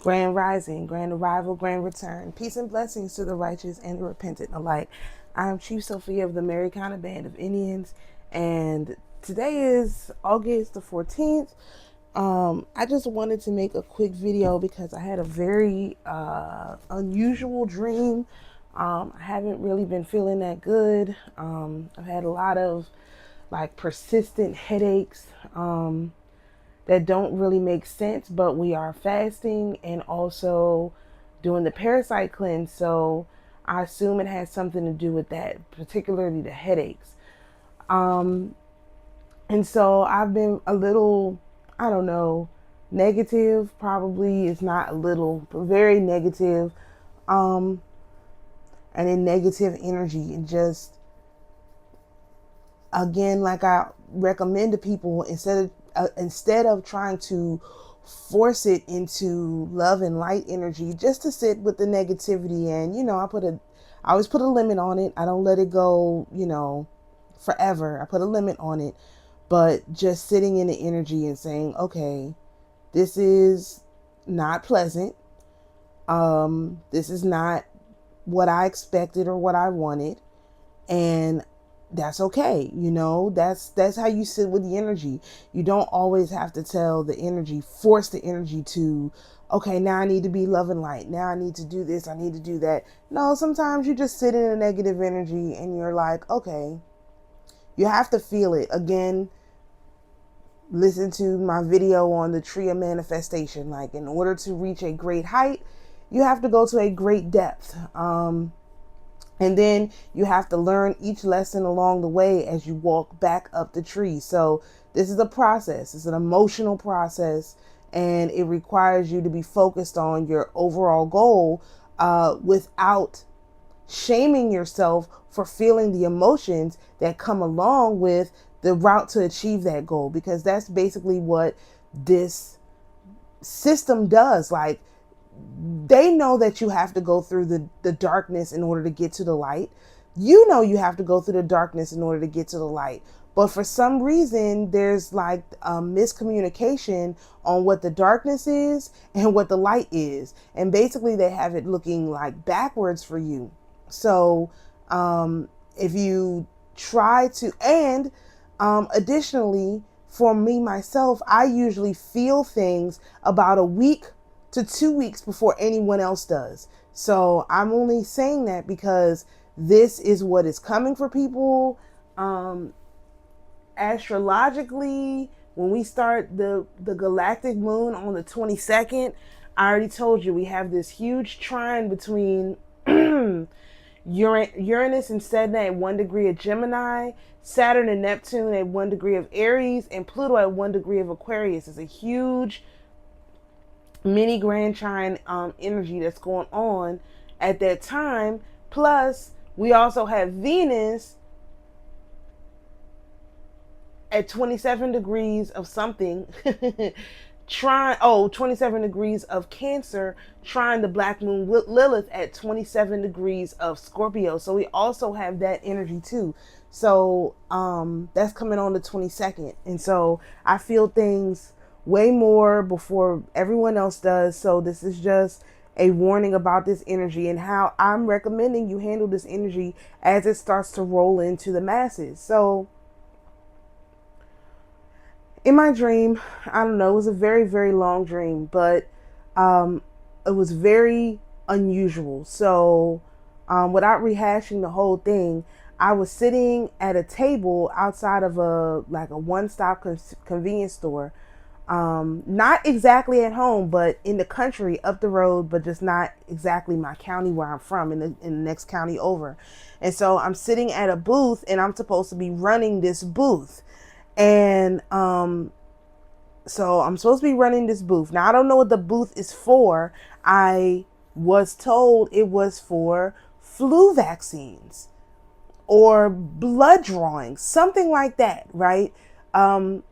Grand rising, grand arrival, grand return. Peace and blessings to the righteous and the repentant alike. I'm Chief Sophia of the Americana Band of Indians, and today is August the 14th. I just wanted to make a quick video because I had a very unusual dream. I haven't really been feeling that good. I've had a lot of persistent headaches. That don't really make sense, but we are fasting and also doing the parasite cleanse. So I assume it has something to do with that, particularly the headaches. And so I've been a little, I don't know, negative, probably is not a little, but very negative, and in negative energy. And just, again, like I recommend to people, instead of trying to force it into love and light energy, just to sit with the negativity. And I always put a limit on it. I don't let it go forever. I put a limit on it, but just sitting in the energy and saying, okay, this is not pleasant. This is not what I expected or what I wanted, and that's okay. That's how you sit with the energy. You don't always have to force the energy to, okay, now I need to be love and light. Now I need to do this. I need to do that. No, sometimes you just sit in a negative energy and you're like, okay, you have to feel it. Again, listen to my video on the tree of manifestation. Like, in order to reach a great height, you have to go to a great depth. And then you have to learn each lesson along the way as you walk back up the tree. So this is a process. It's an emotional process, and it requires you to be focused on your overall goal without shaming yourself for feeling the emotions that come along with the route to achieve that goal, because that's basically what this system does. Like, they know that you have to go through the darkness in order to get to the light. You know you have to go through the darkness in order to get to the light. But for some reason, there's like a miscommunication on what the darkness is and what the light is. And basically they have it looking like backwards for you. So if you try to, and additionally, for me, myself, I usually feel things about a week to 2 weeks before anyone else does. So I'm only saying that because this is what is coming for people. Astrologically, when we start the galactic moon on the 22nd, I already told you we have this huge trine between Uranus and Saturn at 1 degree of Gemini, Saturn and Neptune at 1 degree of Aries, and Pluto at 1 degree of Aquarius. It's a huge mini grand trine energy that's going on at that time. Plus, we also have Venus at 27 degrees of something, 27 degrees of Cancer, trying the black moon with Lilith at 27 degrees of Scorpio. So we also have that energy too. So that's coming on the 22nd. And so I feel things way more before everyone else does. So this is just a warning about this energy and how I'm recommending you handle this energy as it starts to roll into the masses. So in my dream, I don't know, it was a very, very long dream, but it was very unusual. So without rehashing the whole thing, I was sitting at a table outside of a one-stop convenience store. Not exactly at home, but in the country up the road, but just not exactly my county where I'm from, in the next county over. And so I'm sitting at a booth and I'm supposed to be running this booth. And so I'm supposed to be running this booth. Now, I don't know what the booth is for. I was told it was for flu vaccines or blood drawing, something like that, right? And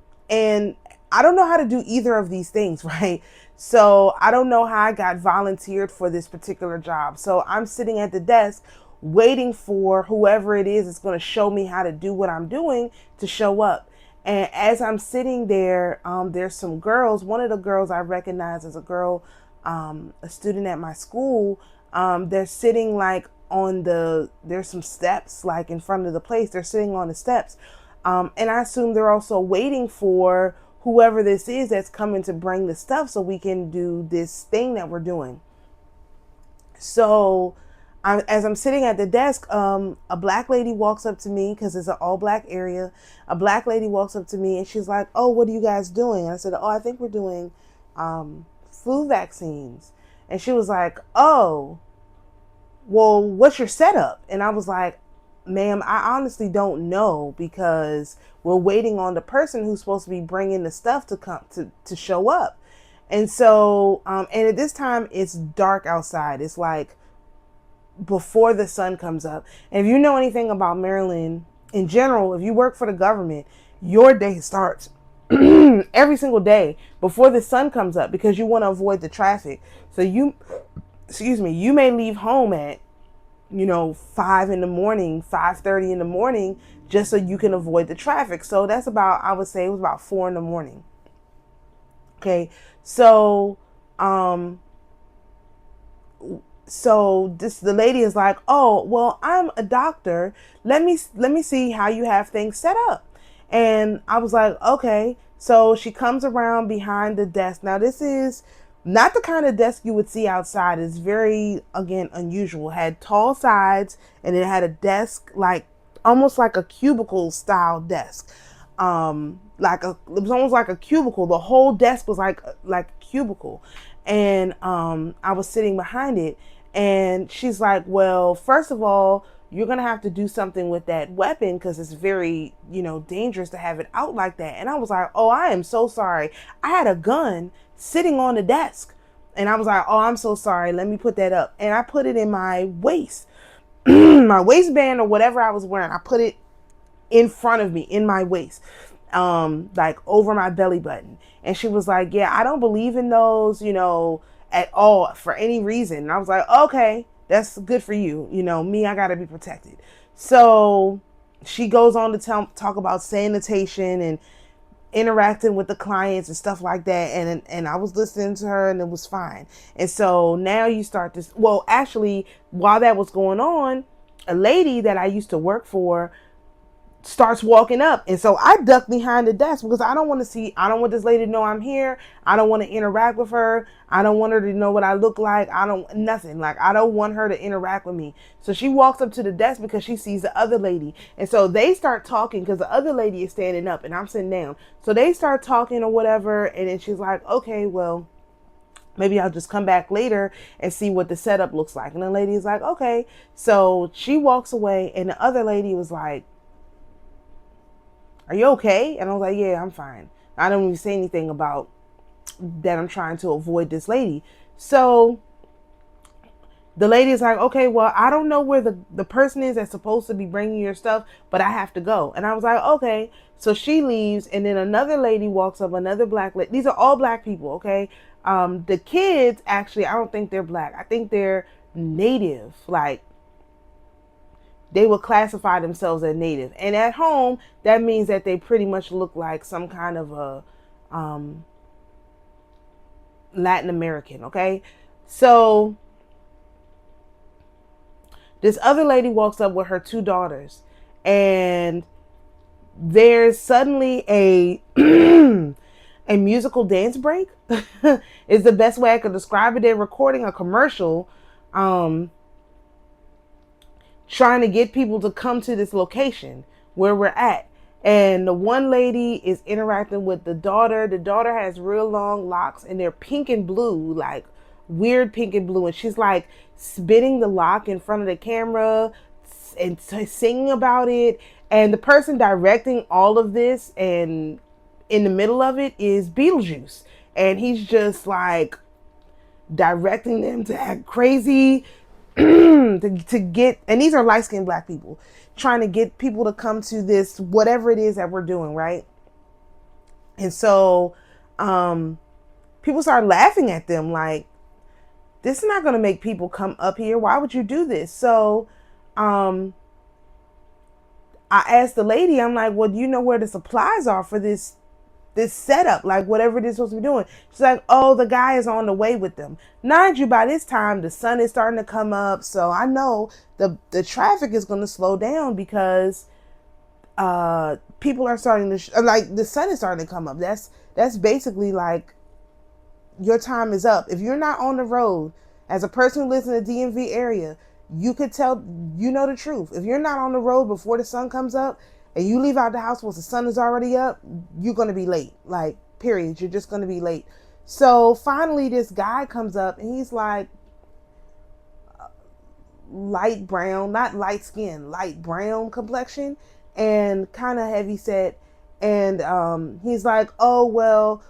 I don't know how to do either of these things, right? So I don't know how I got volunteered for this particular job. So I'm sitting at the desk waiting for whoever it is that's going to show me how to do what I'm doing to show up. And as I'm sitting there, there's some girls. One of the girls I recognize as a girl a student at my school. They're sitting like there's some steps like in front of the place. They're sitting on the steps. And I assume they're also waiting for whoever this is that's coming to bring the stuff so we can do this thing that we're doing. So as I'm sitting at the desk, a black lady walks up to me because it's an all black area. A black lady walks up to me and she's like, "Oh, what are you guys doing?" And I said, "Oh, I think we're doing flu vaccines." And she was like, "Oh, well, what's your setup?" And I was like, "Ma'am, I honestly don't know because we're waiting on the person who's supposed to be bringing the stuff to come to show up." And so, and at this time it's dark outside. It's like before the sun comes up. And if you know anything about Maryland in general, if you work for the government, your day starts every single day before the sun comes up because you want to avoid the traffic. So you may leave home at 5 in the morning, 5:30 in the morning, just so you can avoid the traffic. So that's about, I would say it was about 4 in the morning. Okay. So, the lady is like, "Oh, well, I'm a doctor. Let me see how you have things set up." And I was like, "Okay." So she comes around behind the desk. Now, this is not the kind of desk you would see outside. It's very, again, unusual. It had tall sides and it had a desk like almost like a cubicle style desk. It was almost like a cubicle. The whole desk was like a cubicle. And I was sitting behind it. And she's like, "Well, first of all, you're going to have to do something with that weapon because it's very, dangerous to have it out like that." And I was like, "Oh, I am so sorry. I had a gun sitting on the desk." And I was like, "Oh, I'm so sorry. Let me put that up." And I put it in my waist, my waistband or whatever I was wearing. I put it in front of me, in my waist, like over my belly button. And she was like, "Yeah, I don't believe in those, at all for any reason." And I was like, "Okay, that's good for you. Me, I got to be protected." So she goes on to talk about sanitation and interacting with the clients and stuff like that. And I was listening to her and it was fine. And so now you start this. Well, actually, while that was going on, a lady that I used to work for starts walking up. And so I duck behind the desk because I don't want this lady to know I'm here. I don't want to interact with her. I don't want her to know what I look like. I don't want her to interact with me. So she walks up to the desk because she sees the other lady. And so they start talking because the other lady is standing up and I'm sitting down. So they start talking or whatever. And then she's like, "Okay, well, maybe I'll just come back later and see what the setup looks like." And the lady is like, "Okay." So she walks away and the other lady was like, "Are you okay?" And I was like, "Yeah, I'm fine." I don't even say anything about that I'm trying to avoid this lady. So the lady is like, "Okay, well, I don't know where the person is that's supposed to be bringing your stuff, but I have to go." And I was like, "Okay." So she leaves and then another lady walks up, another black lady. These are all black people, okay? The kids, actually, I don't think they're black. I think they're native, like they would classify themselves as native. And at home, that means that they pretty much look like some kind of a Latin American, okay? So this other lady walks up with her 2 daughters. And there's suddenly a a musical dance break is the best way I could describe it. They're recording a commercial trying to get people to come to this location where we're at. And the one lady is interacting with the daughter. The daughter has real long locks and they're pink and blue, like weird pink and blue. And she's like spinning the lock in front of the camera and singing about it. And the person directing all of this and in the middle of it is Beetlejuice. And he's just like directing them to act crazy, to get, and these are light-skinned black people trying to get people to come to this whatever it is that we're doing, right? And so people start laughing at them like, "This is not going to make people come up here. Why would you do this?" So I asked the lady, I'm like, "Well, do you know where the supplies are for this this setup, like whatever they're supposed to be doing. She's like, oh, the guy is on the way with them. Mind you, by this time the sun is starting to come up, so I know the traffic is going to slow down because people are starting to like the sun is starting to come up. That's basically like your time is up. If you're not on the road, as a person who lives in the DMV area, you could tell, you know the truth. If you're not on the road before the sun comes up and you leave out the house once the sun is already up, you're going to be late. Like, period. You're just going to be late. So finally this guy comes up and he's like light brown, not light skin, light brown complexion and kind of heavy set. And he's like, oh, well,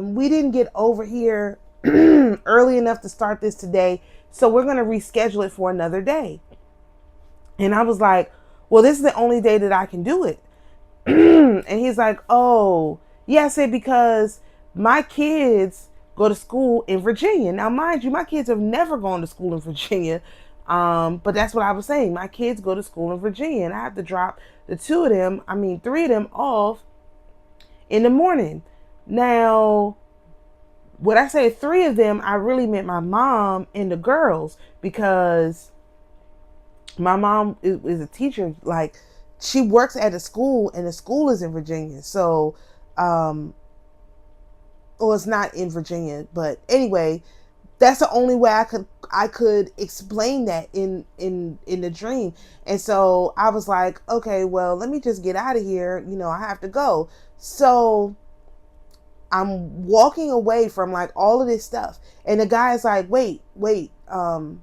we didn't get over here early enough to start this today, so we're going to reschedule it for another day. And I was like, well, this is the only day that I can do it. And he's like, oh, yeah, I said, because my kids go to school in Virginia. Now, mind you, my kids have never gone to school in Virginia. But that's what I was saying. My kids go to school in Virginia and I have to drop the three of them off in the morning. Now, when I say three of them, I really meant my mom and the girls, because my mom is a teacher. Like, she works at a school and the school is in Virginia. So, well, it's not in Virginia, but anyway, that's the only way I could explain that in the dream. And so I was like, okay, well, let me just get out of here. I have to go. So I'm walking away from like all of this stuff. And the guy is like, wait, do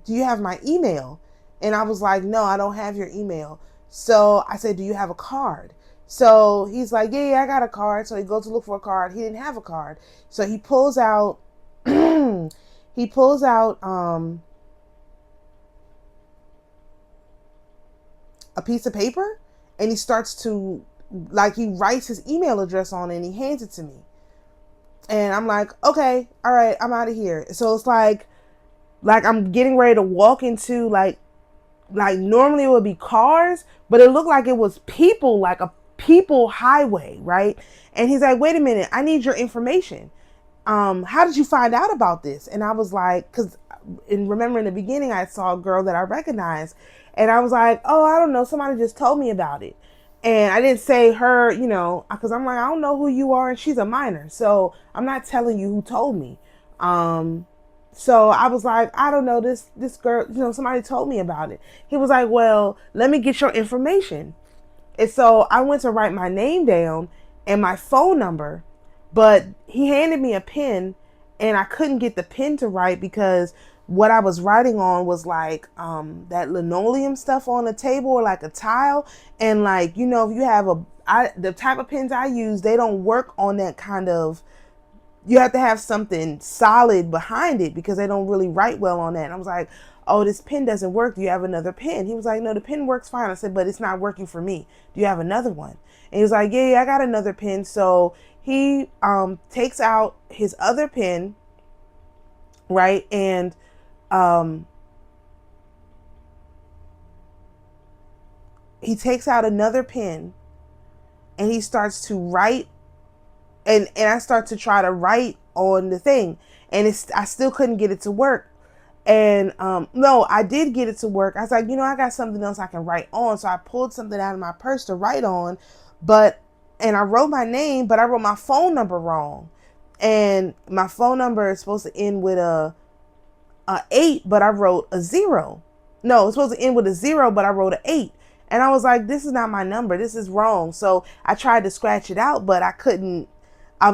you have my email? And I was like, no, I don't have your email. So I said, do you have a card? So he's like, yeah, I got a card. So he goes to look for a card. He didn't have a card. So he pulls out a piece of paper and he starts to, like, he writes his email address on it and he hands it to me. And I'm like, okay, all right, I'm out of here. So it's like I'm getting ready to walk into like normally it would be cars, but it looked like it was people, like a people highway, right? And he's like, wait a minute, I need your information. How did you find out about this? And I was like, remember in the beginning, I saw a girl that I recognized and I was like, oh, I don't know. Somebody just told me about it. And I didn't say her, because I'm like, I don't know who you are. And she's a minor. So I'm not telling you who told me. So I was like, I don't know, this girl, somebody told me about it. He was like, well, let me get your information. And so I went to write my name down and my phone number. But he handed me a pen and I couldn't get the pen to write because what I was writing on was like that linoleum stuff on the table or like a tile. And like, if you have the type of pens I use, they don't work on that kind of, you have to have something solid behind it because they don't really write well on that. And I was like, oh, this pen doesn't work. Do you have another pen? He was like, no, the pen works fine. I said, but it's not working for me. Do you have another one? And he was like, yeah, I got another pen. So he takes out his other pen, right? And he takes out another pen and he starts to write. And I start to try to write on the thing. And I still couldn't get it to work. And no, I did get it to work. I was like, I got something else I can write on. So I pulled something out of my purse to write on. And I wrote my name, but I wrote my phone number wrong. And my phone number is supposed to end with a 8, but I wrote a 0. No, it's supposed to end with a 0, but I wrote an 8. And I was like, this is not my number. This is wrong. So I tried to scratch it out, but I couldn't.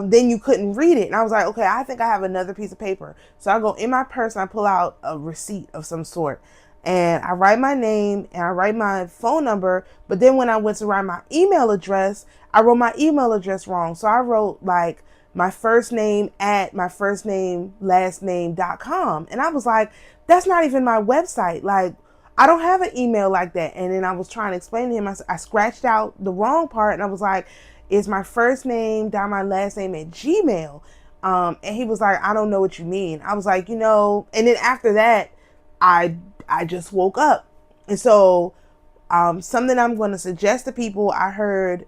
Then you couldn't read it. And I was like, okay, I think I have another piece of paper. So I go in my purse and I pull out a receipt of some sort. And I write my name and I write my phone number. But then when I went to write my email address, I wrote my email address wrong. So I wrote like my first name at my first name, last name.com. And I was like, that's not even my website. Like, I don't have an email like that. And then I was trying to explain to him, I scratched out the wrong part. And I was like, it's my first name down my last name at Gmail. And he was like, I don't know what you mean. I was like, and then after that, I just woke up. And so something I'm going to suggest to people, I heard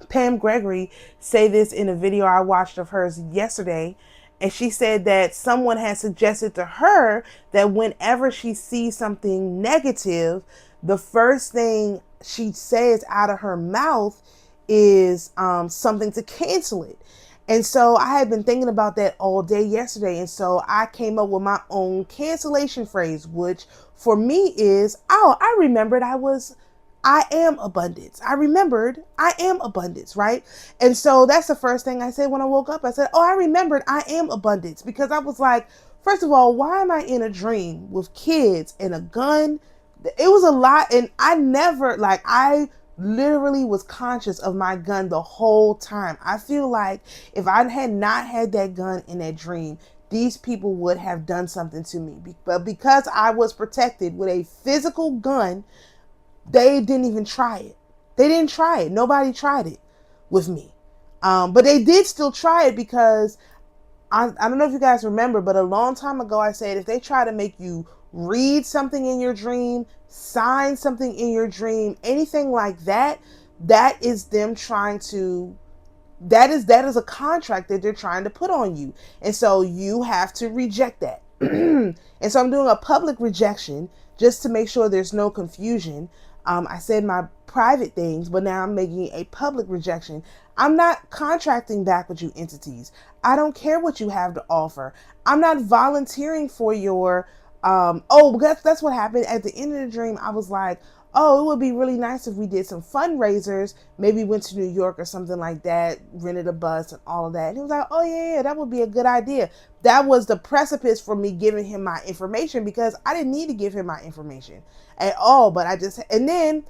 Pam Gregory say this in a video I watched of hers yesterday. And she said that someone had suggested to her that whenever she sees something negative, the first thing she says out of her mouth is something to cancel it. And so I had been thinking about that all day yesterday. And so I came up with my own cancellation phrase, which for me is, oh, I remembered I am abundance. I remembered I am abundance, right? And so that's the first thing I said when I woke up. I said, oh, I remembered I am abundance, because I was like, first of all, why am I in a dream with kids and a gun? It was a lot. And I literally was conscious of my gun the whole time. I feel like if I had not had that gun in that dream, these people would have done something to me. But because I was protected with a physical gun, they didn't even try it. They didn't try it. Nobody tried it with me. But they did still try it, because I don't know if you guys remember, but a long time ago I said, if they try to make you read something in your dream, sign something in your dream, anything like that, that is them trying to, that is a contract that they're trying to put on you. And so you have to reject that. And so I'm doing a public rejection just to make sure there's no confusion. I said my private things, but now I'm making a public rejection. I'm not contracting back with you entities. I don't care what you have to offer. I'm not volunteering for your, that's what happened at the end of the dream. I was like, oh, it would be really nice if we did some fundraisers, maybe went to New York or something like that, rented a bus and all of that. And he was like, oh yeah, that would be a good idea. That was the precipice for me giving him my information, because I didn't need to give him my information at all. But and then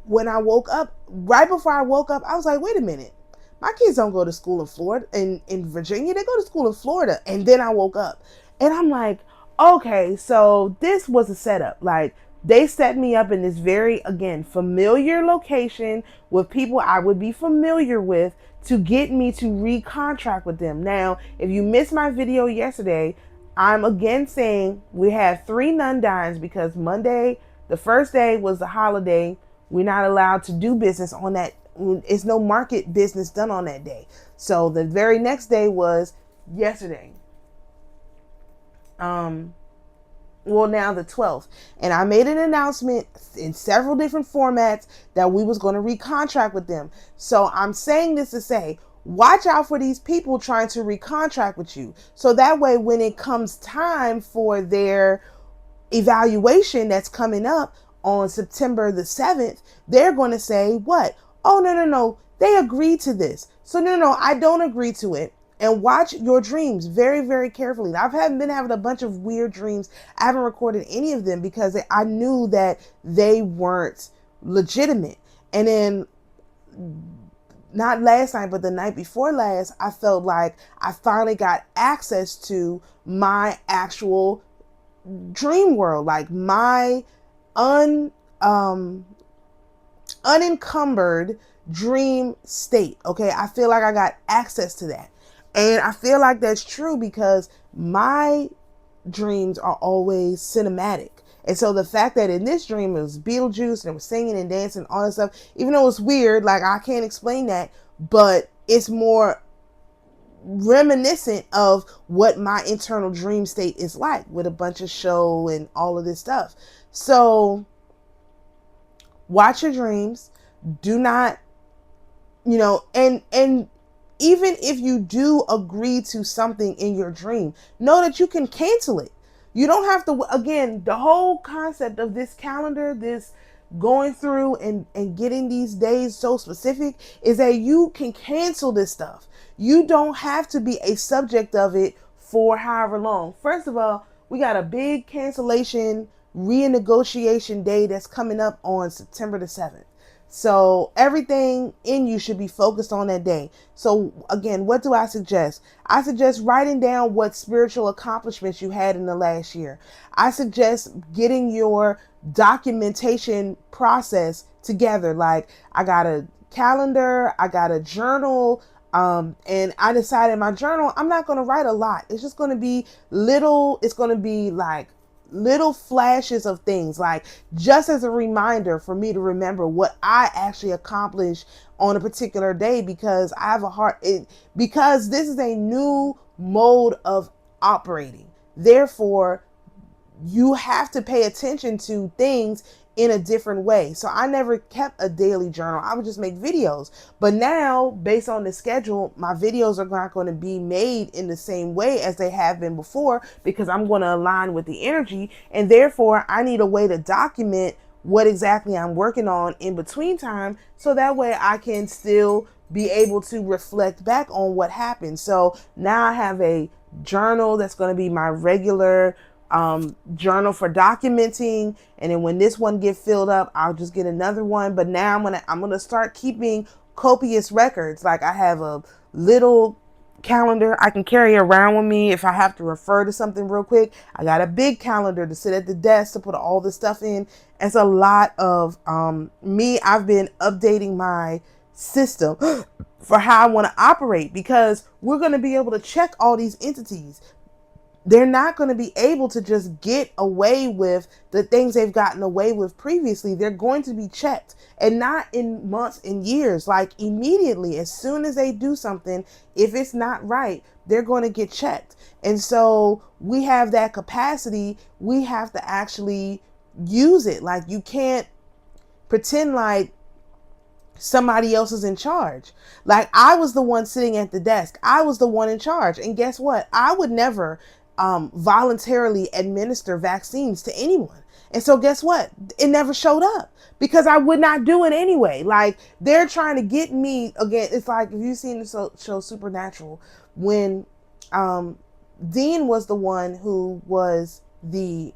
when I woke up, right before I woke up, I was like, wait a minute. My kids don't go to school in Florida, in Virginia. They go to school in Florida. And then I woke up and I'm like, okay, so this was a setup. Like, they set me up in this very, again, familiar location with people I would be familiar with to get me to recontract with them. Now, if you missed my video yesterday, I'm again saying we had 3 non-dines because Monday, the first day, was the holiday. We're not allowed to do business on that. It's no market business done on that day. So the very next day was yesterday. Now the 12th, and I made an announcement in several different formats that we was going to recontract with them. So I'm saying this to say, watch out for these people trying to recontract with you. So that way, when it comes time for their evaluation that's coming up on September the 7th, they're going to say, what? Oh, no, they agreed to this. So no, I don't agree to it. And watch your dreams very, very carefully. I've been having a bunch of weird dreams. I haven't recorded any of them because I knew that they weren't legitimate. And then, not last night, but the night before last, I felt like I finally got access to my actual dream world, like my unencumbered dream state. Okay, I feel like I got access to that. And I feel like that's true because my dreams are always cinematic. And so the fact that in this dream it was Beetlejuice and it was singing and dancing, all that stuff, even though it's weird, like I can't explain that, but it's more reminiscent of what my internal dream state is like, with a bunch of show and all of this stuff. So watch your dreams. Do not, and even if you do agree to something in your dream, know that you can cancel it. You don't have to, again, the whole concept of this calendar, this going through and getting these days so specific, is that you can cancel this stuff. You don't have to be a subject of it for however long. First of all, we got a big cancellation renegotiation day that's coming up on September the 7th. So everything in you should be focused on that day. So again, what do I suggest? I suggest writing down what spiritual accomplishments you had in the last year. I suggest getting your documentation process together. Like, I got a calendar, I got a journal, and I decided in my journal, I'm not going to write a lot. It's just going to be little. It's going to be like little flashes of things, like just as a reminder for me to remember what I actually accomplished on a particular day, because I have a heart, because this is a new mode of operating. Therefore, you have to pay attention to things in a different way. So I never kept a daily journal. I would just make videos. But now, based on the schedule, my videos are not going to be made in the same way as they have been before, because I'm going to align with the energy. And therefore, I need a way to document what exactly I'm working on in between time, so that way I can still be able to reflect back on what happened. So now I have a journal that's going to be my regular journal for documenting, and then when this one get filled up, I'll just get another one. But now I'm gonna start keeping copious records. Like, I have a little calendar I can carry around with me if I have to refer to something real quick. I got a big calendar to sit at the desk to put all this stuff in. It's a lot of me. I've been updating my system for how I want to operate, because we're going to be able to check all these entities. They're not going to be able to just get away with the things they've gotten away with previously. They're going to be checked, and not in months and years, like immediately. As soon as they do something, if it's not right, they're going to get checked. And so we have that capacity. We have to actually use it. Like, you can't pretend like somebody else is in charge. Like, I was the one sitting at the desk. I was the one in charge. And guess what? I would never voluntarily administer vaccines to anyone. And so guess what? It never showed up, because I would not do it anyway. Like, they're trying to get me again. It's like, if you've seen the show Supernatural, when Dean was the one who was the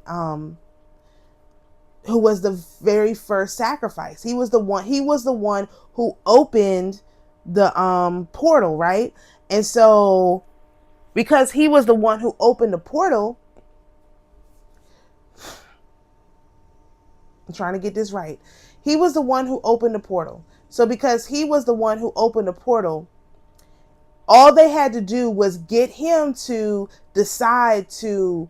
very first sacrifice. He was the one who opened the portal, right? And so, because he was the one who opened the portal, I'm trying to get this right. He was the one who opened the portal. So because he was the one who opened the portal, all they had to do was get him to decide to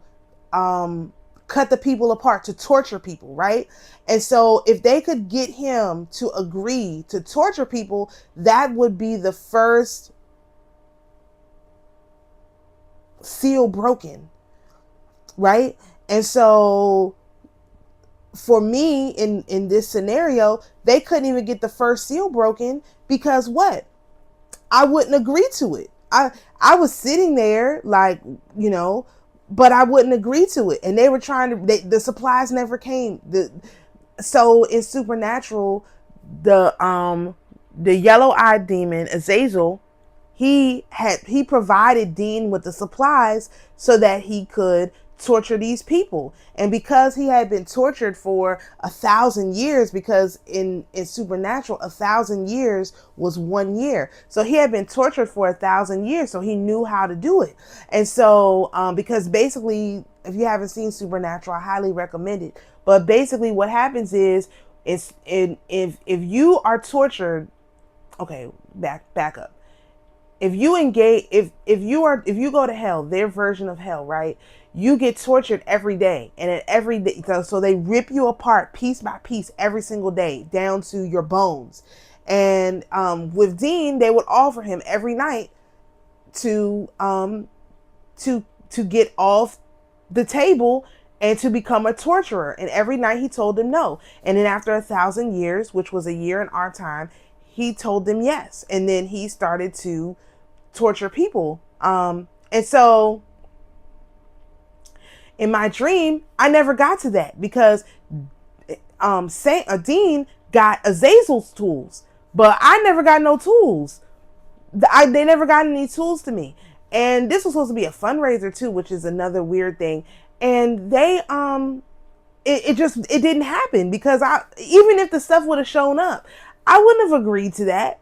cut the people apart, to torture people, right? And so if they could get him to agree to torture people, that would be the first seal broken, right? And so for me, in this scenario, they couldn't even get the first seal broken, because what? I wouldn't agree to it. I was sitting there, like, but I wouldn't agree to it. And they were trying to, the supplies never came. So in Supernatural, the yellow-eyed demon, Azazel, he provided Dean with the supplies so that he could torture these people. And because he had been tortured for 1,000 years, because in Supernatural, 1,000 years was 1 year. So he had been tortured for 1,000 years. So he knew how to do it. And so, because basically, if you haven't seen Supernatural, I highly recommend it. But basically what happens is, if you are tortured, okay, back up. If you engage, if you go to hell, their version of hell, right? You get tortured every day, and at every day, so they rip you apart piece by piece every single day, down to your bones. And with Dean, they would offer him every night to get off the table and to become a torturer. And every night he told them no. And then after 1,000 years, which was a year in our time, he told them yes. And then he started to torture people. And so in my dream, I never got to that, because Dean got Azazel's tools, but I never got no tools. They never got any tools to me. And this was supposed to be a fundraiser too, which is another weird thing. And they it didn't happen, because even if the stuff would have shown up, I wouldn't have agreed to that.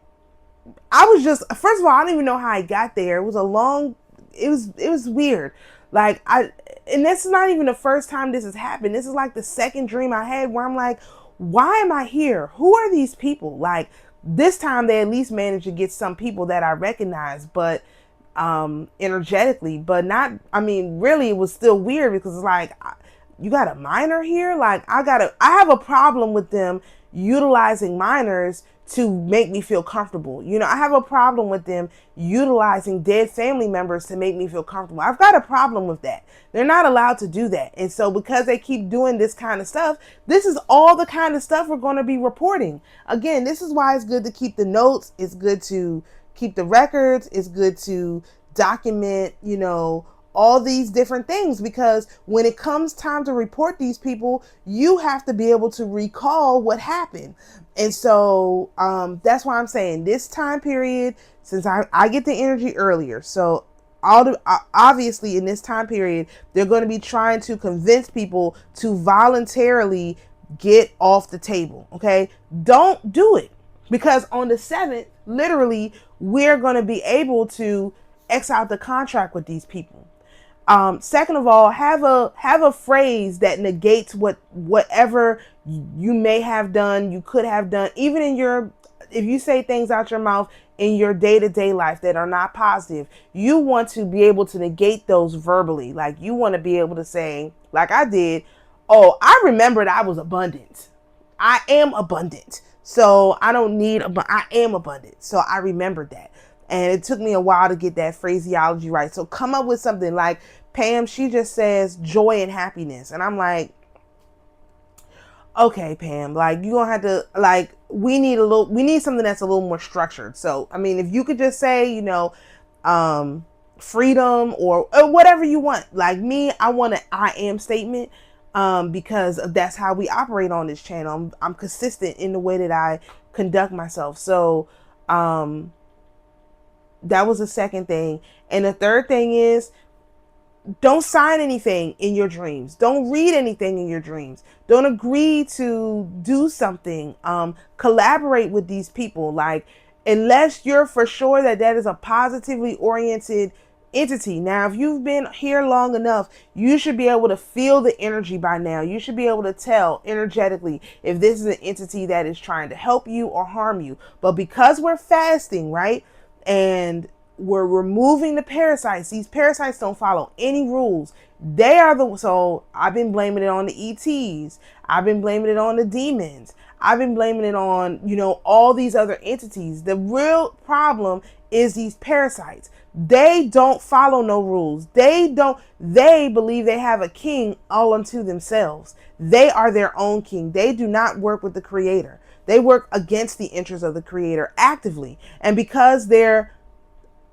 I was just, first of all, I don't even know how I got there. It was weird. Like, and this is not even the first time this has happened. This is like the second dream I had where I'm like, why am I here? Who are these people? Like, this time they at least managed to get some people that I recognize, but energetically, but not, I mean, really, it was still weird, because it's like, you got a minor here? Like, I have a problem with them utilizing minors to make me feel comfortable. You know, I have a problem with them utilizing dead family members to make me feel comfortable. I've got a problem with that. They're not allowed to do that. And so because they keep doing this kind of stuff, this is all the kind of stuff we're going to be reporting. Again, this is why it's good to keep the notes. It's good to keep the records. It's good to document, you know, all these different things, because when it comes time to report these people, you have to be able to recall what happened. And so that's why I'm saying this time period, since I get the energy earlier. So obviously in this time period, they're going to be trying to convince people to voluntarily get off the table. Okay. Don't do it, because on the 7th, literally, we're going to be able to X out the contract with these people. Second of all, have a phrase that negates whatever you may have done, you could have done, even if you say things out your mouth in your day-to-day life that are not positive, you want to be able to negate those verbally. Like, you want to be able to say, like I did, oh, I remembered I was abundant. I am abundant. So I don't need, I am abundant. So I remembered that. And it took me a while to get that phraseology right. So come up with something like Pam, she just says joy and happiness. And I'm like, okay, Pam, like, you're gonna have to, like, we need something that's a little more structured. So, I mean, if you could just say, you know, freedom or whatever you want. Like me, I want an I am statement, because that's how we operate on this channel. I'm consistent in the way that I conduct myself. So, that was the second thing. And the third thing is, don't sign anything in your dreams. Don't read anything in your dreams. Don't agree to do something. Collaborate with these people. Like, unless you're for sure that is a positively oriented entity. Now, if you've been here long enough, you should be able to feel the energy by now. You should be able to tell energetically if this is an entity that is trying to help you or harm you. But because we're fasting, right? And we're removing the parasites. These parasites don't follow any rules. So I've been blaming it on the ETs. I've been blaming it on the demons. I've been blaming it on, you know, all these other entities. The real problem is these parasites. They don't follow no rules. They believe they have a king all unto themselves. They are their own king. They do not work with the creator. They work against the interests of the creator actively. And because they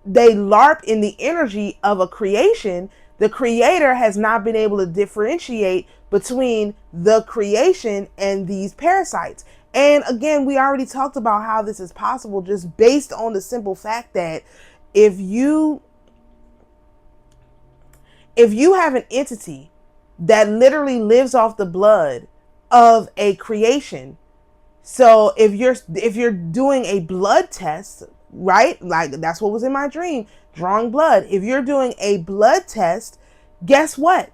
LARP in the energy of a creation, the creator has not been able to differentiate between the creation and these parasites. And again, we already talked about how this is possible just based on the simple fact that if you have an entity that literally lives off the blood of a creation. So if you're doing a blood test, right? Like, that's what was in my dream, drawing blood. If you're doing a blood test, guess what?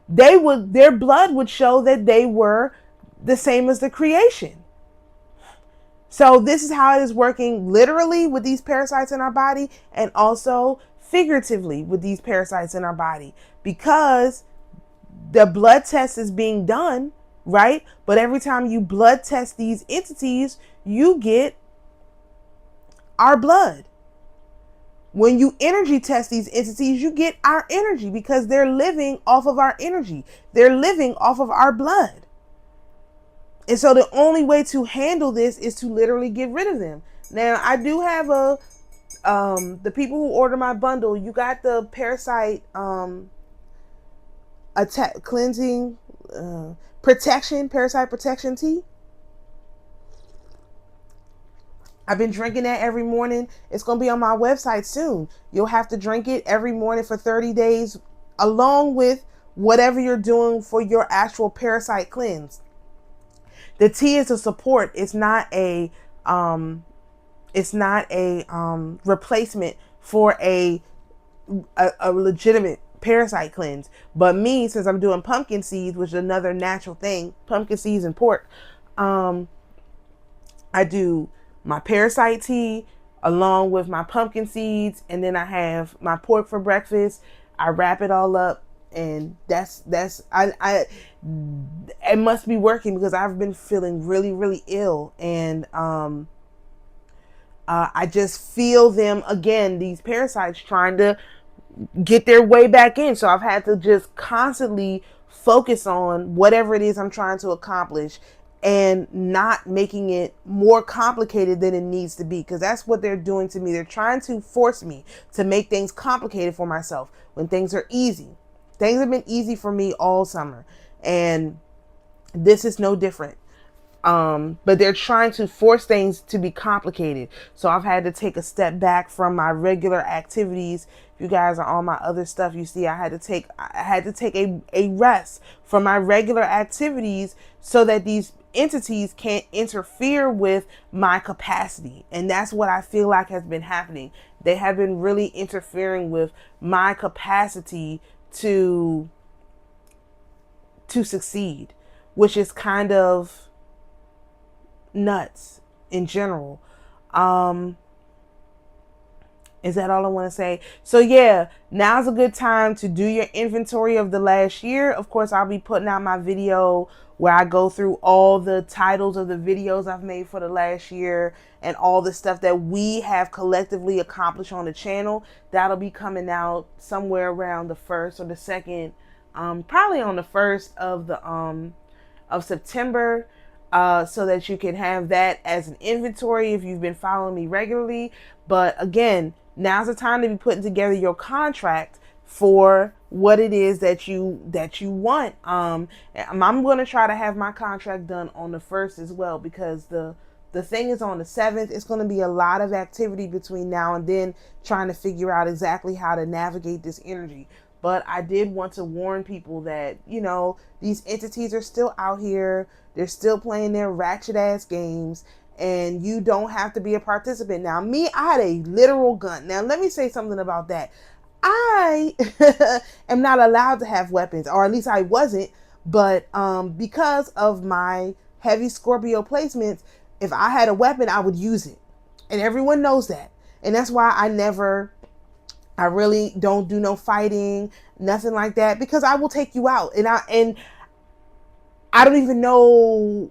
Their blood would show that they were the same as the creation. So this is how it is working literally with these parasites in our body, and also figuratively with these parasites in our body, because the blood test is being done, right? But every time you blood test these entities, you get our blood. When you energy test these entities, you get our energy, because they're living off of our energy. They're living off of our blood. And so the only way to handle this is to literally get rid of them. Now, I do have the people who order my bundle, you got the parasite attack cleansing parasite protection tea. I've been drinking that every morning. It's going to be on my website soon. You'll have to drink it every morning for 30 days, along with whatever you're doing for your actual parasite cleanse. The tea is a support. It's not a replacement for a legitimate parasite cleanse. But me, since I'm doing pumpkin seeds, which is another natural thing, pumpkin seeds and pork, I do my parasite tea along with my pumpkin seeds, and then I have my pork for breakfast. I wrap it all up And it must be working, because I've been feeling really, really ill. And I just feel them again, these parasites trying to get their way back in. So I've had to just constantly focus on whatever it is I'm trying to accomplish, and not making it more complicated than it needs to be, because that's what they're doing to me. They're trying to force me to make things complicated for myself when things are easy. Things have been easy for me all summer, and this is no different. But they're trying to force things to be complicated. So I've had to take a step back from my regular activities. If you guys are on my other stuff, you see I had to take a rest from my regular activities, so that these entities can't interfere with my capacity. And that's what I feel like has been happening. They have been really interfering with my capacity to succeed, which is kind of nuts in general. Is that all I want to say? So yeah, now's a good time to do your inventory of the last year. Of course, I'll be putting out my video where I go through all the titles of the videos I've made for the last year, and all the stuff that we have collectively accomplished on the channel. That'll be coming out somewhere around the 1st or the 2nd, probably on the 1st of September. So that you can have that as an inventory if you've been following me regularly. But again, now's the time to be putting together your contract for what it is that you want. I'm going to try to have my contract done on the 1st as well, because the thing is on the 7th. It's going to be a lot of activity between now and then, trying to figure out exactly how to navigate this energy. But I did want to warn people that, these entities are still out here. They're still playing their ratchet ass games, and you don't have to be a participant. Now, me, I had a literal gun. Now, let me say something about that. I am not allowed to have weapons, or at least I wasn't. But because of my heavy Scorpio placements, if I had a weapon, I would use it. And everyone knows that. And that's why I really don't do no fighting, nothing like that, because I will take you out. And I don't even know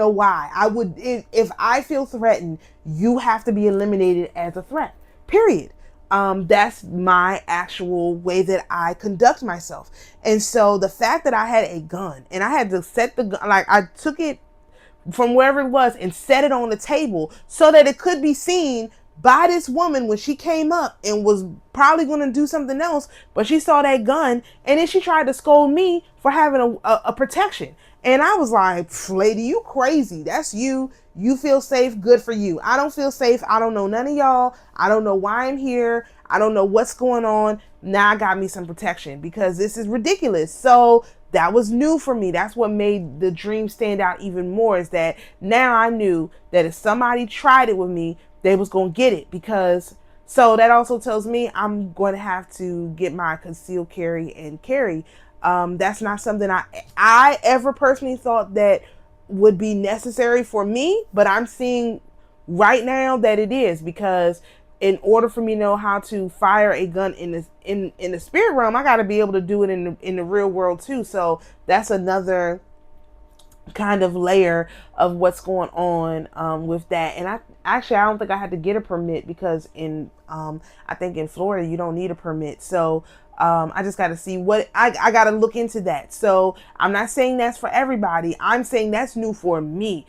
why. I would, if I feel threatened, you have to be eliminated as a threat, period. That's my actual way that I conduct myself. And so the fact that I had a gun, and I had to set the gun, like I took it from wherever it was and set it on the table so that it could be seen by this woman when she came up and was probably going to do something else, but she saw that gun, and then she tried to scold me for having a protection. And I was like, lady, you crazy. That's you. You feel safe. Good for you. I don't feel safe. I don't know none of y'all. I don't know why I'm here. I don't know what's going on. Now I got me some protection, because this is ridiculous. So that was new for me. That's what made the dream stand out even more, is that now I knew that if somebody tried it with me, they was going to get it. Because so that also tells me I'm going to have to get my concealed carry and carry. That's not something I ever personally thought that would be necessary for me, but I'm seeing right now that it is, because in order for me to know how to fire a gun in the spirit realm, I got to be able to do it in the real world too. So that's another kind of layer of what's going on with that. And I don't think I had to get a permit, because I think in Florida you don't need a permit. So I just got to see what I got to look into that. So I'm not saying that's for everybody. I'm saying that's new for me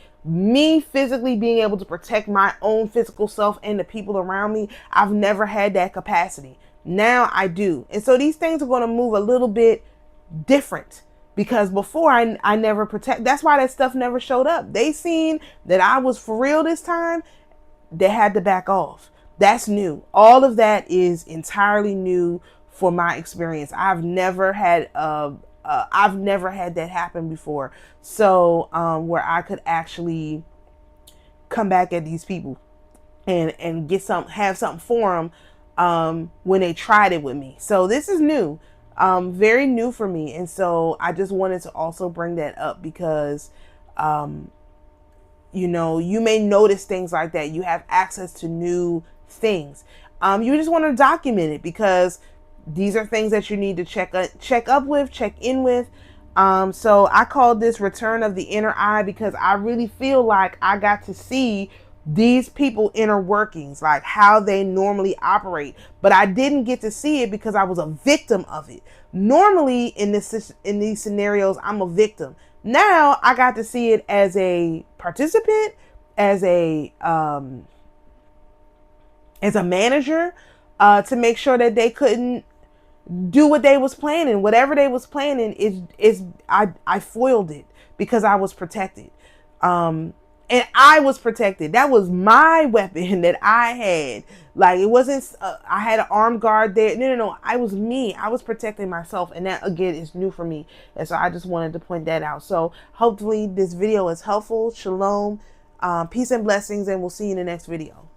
physically being able to protect my own physical self and the people around me. I've never had that capacity. Now I do. And so these things are going to move a little bit different, because before I never protect. That's why that stuff never showed up. They seen that I was for real this time. They had to back off. That's new. All of that is entirely new for my experience. I've never had that happen before. So where I could actually come back at these people and have something for them when they tried it with me. So this is new. Very new for me. And so I just wanted to also bring that up, because you may notice things like that. You have access to new things. You just want to document it, because these are things that you need to check in with. So I call this Return of the Inner Eye, because I really feel like I got to see these people inner workings, like how they normally operate, but I didn't get to see it because I was a victim of it. Normally in these scenarios, I'm a victim. Now I got to see it as a participant, as a manager, to make sure that they couldn't do what they was planning. Whatever they was planning I foiled it because I was protected. And I was protected. That was my weapon that I had. Like, it wasn't, I had an armed guard there. No. I was me. I was protecting myself. And that, again, is new for me. And so I just wanted to point that out. So hopefully this video is helpful. Shalom, peace and blessings. And we'll see you in the next video.